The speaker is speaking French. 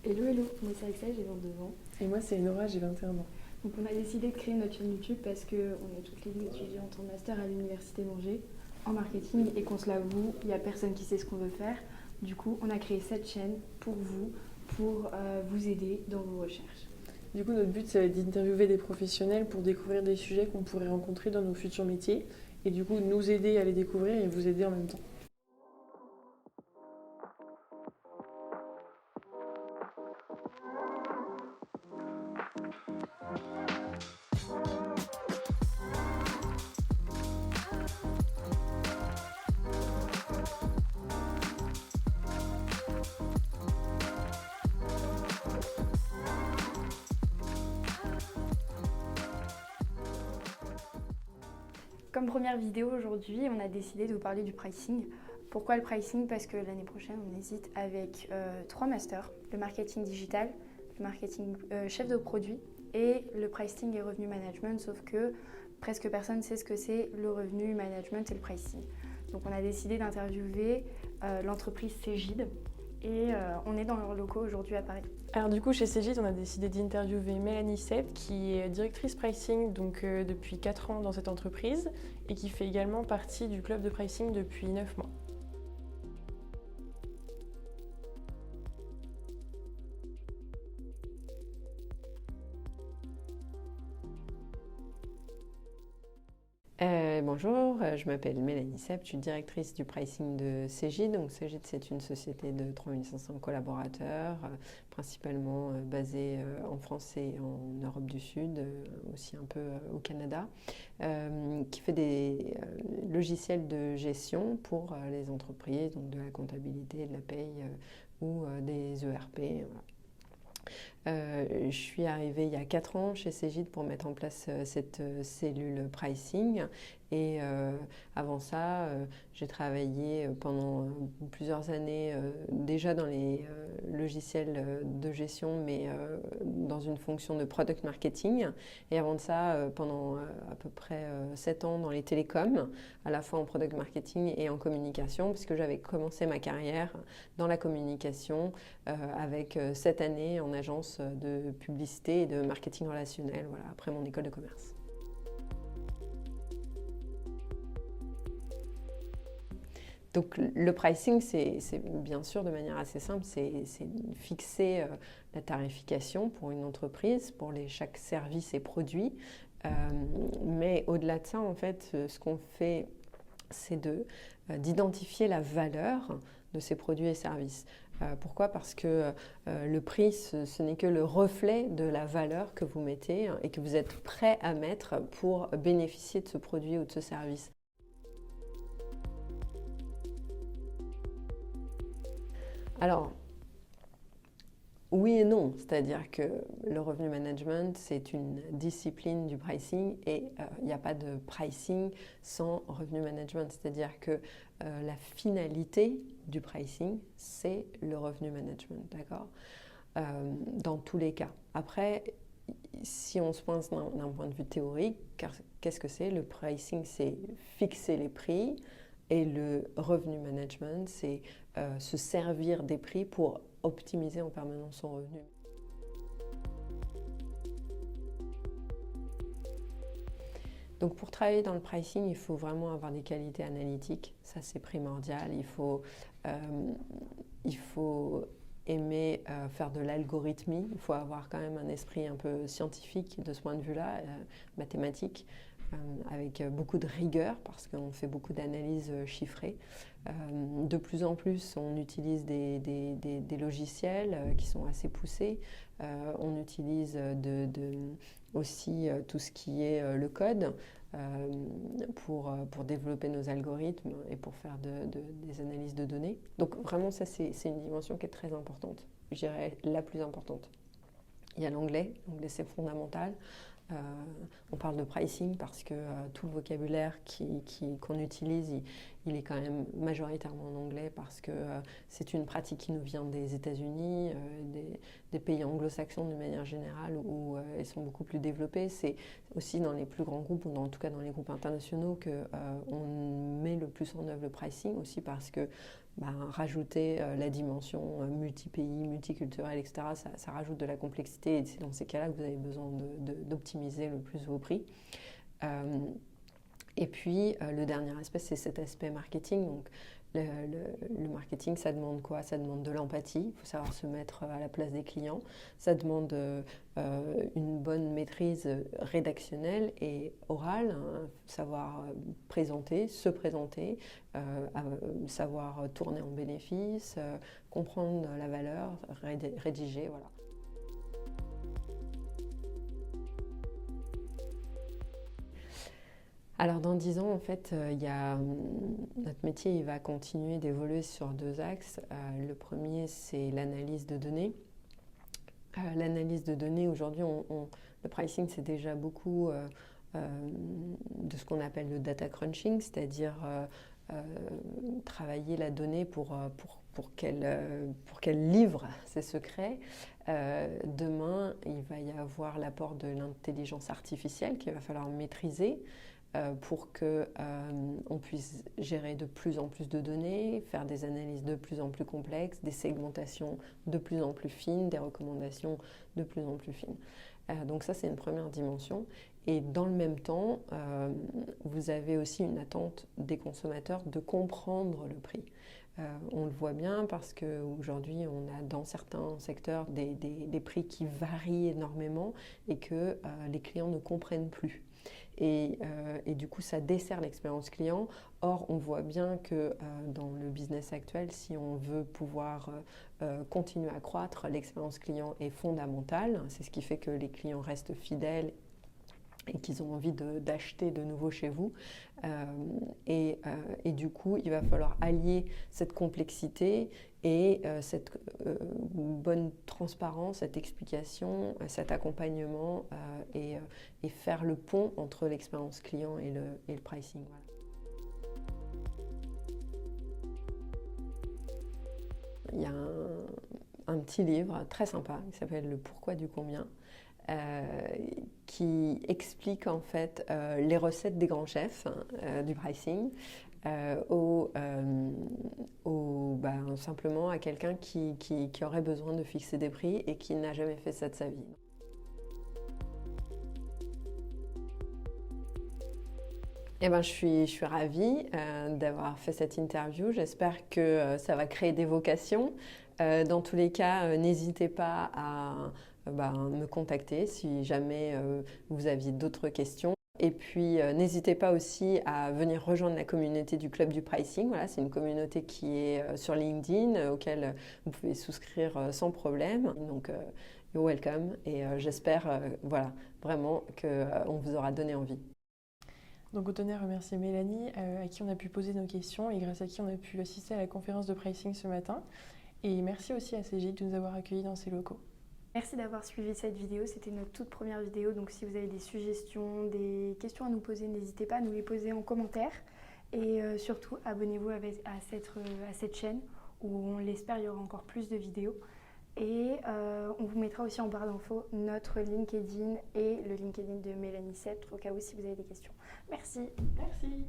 Hello, hello, moi c'est Axel, j'ai 22 ans. Et moi, c'est Nora, j'ai 21 ans. Donc on a décidé de créer notre chaîne YouTube parce qu'on est toutes les deux étudiantes en master à l'université d'Angers en marketing et qu'on se l'avoue, il n'y a personne qui sait ce qu'on veut faire. Du coup, on a créé cette chaîne pour vous, pour vous aider dans vos recherches. Du coup, notre but, ça va être d'interviewer des professionnels pour découvrir des sujets qu'on pourrait rencontrer dans nos futurs métiers. Et du coup, nous aider à les découvrir et vous aider en même temps. Comme première vidéo aujourd'hui, on a décidé de vous parler du pricing. Pourquoi le pricing? Parce que l'année prochaine, on hésite avec 3 masters, le marketing digital, le marketing chef de produit et le pricing et revenu management, sauf que presque personne ne sait ce que c'est le revenu management et le pricing. Donc on a décidé d'interviewer l'entreprise Cegid et on est dans leurs locaux aujourd'hui à Paris. Alors du coup, chez Cegid, on a décidé d'interviewer Mélanie Sept, qui est directrice pricing depuis 4 ans dans cette entreprise et qui fait également partie du club de pricing depuis 9 mois. Bonjour, je m'appelle Mélanie Sept, je suis directrice du pricing de Cegid. Donc Cegid, c'est une société de 3500 collaborateurs, principalement basée en France et en Europe du Sud, aussi un peu au Canada, qui fait des logiciels de gestion pour les entreprises, donc de la comptabilité, de la paye ou des ERP. Voilà. Je suis arrivée il y a 4 ans chez Cegid pour mettre en place cette cellule pricing et avant ça, j'ai travaillé pendant plusieurs années déjà dans les logiciels de gestion mais dans une fonction de product marketing et avant de ça, pendant à peu près 7 ans dans les télécoms, à la fois en product marketing et en communication puisque j'avais commencé ma carrière dans la communication avec 7 années en agence de publicité et de marketing relationnel, voilà, après mon école de commerce. Donc le pricing, c'est bien sûr de manière assez simple, c'est fixer la tarification pour une entreprise, pour chaque service et produit. Mais au-delà de ça, en fait, ce qu'on fait, c'est d'identifier la valeur de ces produits et services. Pourquoi? Parce que le prix, ce n'est que le reflet de la valeur que vous mettez et que vous êtes prêt à mettre pour bénéficier de ce produit ou de ce service. Alors, oui et non, c'est-à-dire que le revenu management, c'est une discipline du pricing et il n'y a pas de pricing sans revenu management, c'est-à-dire que la finalité du pricing, c'est le revenu management, d'accord? Dans tous les cas. Après, si on se pense d'un point de vue théorique, qu'est-ce que c'est? Le pricing, c'est fixer les prix et le revenu management, c'est se servir des prix pour optimiser en permanence son revenu. Donc pour travailler dans le pricing, il faut vraiment avoir des qualités analytiques, ça c'est primordial. Il faut aimer faire de l'algorithmie, il faut avoir quand même un esprit un peu scientifique de ce point de vue-là, mathématique, avec beaucoup de rigueur parce qu'on fait beaucoup d'analyses chiffrées. De plus en plus, on utilise des logiciels qui sont assez poussés. On utilise aussi tout ce qui est le code pour développer nos algorithmes et pour faire des analyses de données. Donc vraiment, ça, c'est une dimension qui est très importante. Je dirais la plus importante. Il y a l'anglais. L'anglais, c'est fondamental. On parle de pricing parce que tout le vocabulaire qu'on utilise, il est quand même majoritairement en anglais parce que c'est une pratique qui nous vient des États-Unis, des pays anglo-saxons de manière générale où elles sont beaucoup plus développées. C'est aussi dans les plus grands groupes, ou en tout cas dans les groupes internationaux, qu'on met le plus en œuvre le pricing aussi parce que rajouter la dimension multi-pays, multiculturelle, etc., ça rajoute de la complexité et c'est dans ces cas-là que vous avez besoin d'optimiser le plus vos prix. Et puis, le dernier aspect, c'est cet aspect marketing. Donc, le marketing, ça demande quoi? Ça demande de l'empathie, il faut savoir se mettre à la place des clients. Ça demande une bonne maîtrise rédactionnelle et orale, hein, savoir présenter, se présenter, savoir tourner en bénéfice, comprendre la valeur, rédiger, voilà. Alors dans 10 ans, en fait, notre métier il va continuer d'évoluer sur 2 axes. Le premier, c'est l'analyse de données. L'analyse de données, aujourd'hui, le pricing, c'est déjà beaucoup de ce qu'on appelle le data crunching, c'est-à-dire travailler la donnée pour qu'elle livre ses secrets. Demain, il va y avoir l'apport de l'intelligence artificielle qu'il va falloir maîtriser. Pour qu'on puisse gérer de plus en plus de données, faire des analyses de plus en plus complexes, des segmentations de plus en plus fines, des recommandations de plus en plus fines. Donc ça, c'est une première dimension. Et dans le même temps, vous avez aussi une attente des consommateurs de comprendre le prix. On le voit bien parce qu'aujourd'hui, on a dans certains secteurs des prix qui varient énormément et que les clients ne comprennent plus. Et du coup, ça dessert l'expérience client. Or, on voit bien que dans le business actuel, si on veut pouvoir continuer à croître, l'expérience client est fondamentale. C'est ce qui fait que les clients restent fidèles et qu'ils ont envie d'acheter de nouveau chez vous. Et du coup, il va falloir allier cette complexité et cette bonne transparence, cette explication, cet accompagnement et faire le pont entre l'expérience client et le pricing. Voilà. Il y a un petit livre très sympa qui s'appelle « Le pourquoi du combien ». Qui explique en fait les recettes des grands chefs du pricing simplement à quelqu'un qui aurait besoin de fixer des prix et qui n'a jamais fait ça de sa vie. Eh ben, je suis ravie d'avoir fait cette interview. J'espère que ça va créer des vocations. Dans tous les cas, n'hésitez pas à me contacter si jamais vous aviez d'autres questions. Et puis, n'hésitez pas aussi à venir rejoindre la communauté du Club du Pricing. Voilà, c'est une communauté qui est sur LinkedIn, auquel vous pouvez souscrire sans problème. Donc, you're welcome. Et j'espère vraiment qu'on vous aura donné envie. Donc, on tenait à remercier Mélanie, à qui on a pu poser nos questions et grâce à qui on a pu assister à la conférence de pricing ce matin. Et merci aussi à CGI de nous avoir accueillis dans ses locaux. Merci d'avoir suivi cette vidéo, c'était notre toute première vidéo, donc si vous avez des suggestions, des questions à nous poser, n'hésitez pas à nous les poser en commentaire. Et surtout, abonnez-vous à cette chaîne où on l'espère, il y aura encore plus de vidéos. Et on vous mettra aussi en barre d'infos notre LinkedIn et le LinkedIn de Mélanie Sept au cas où si vous avez des questions. Merci. Merci.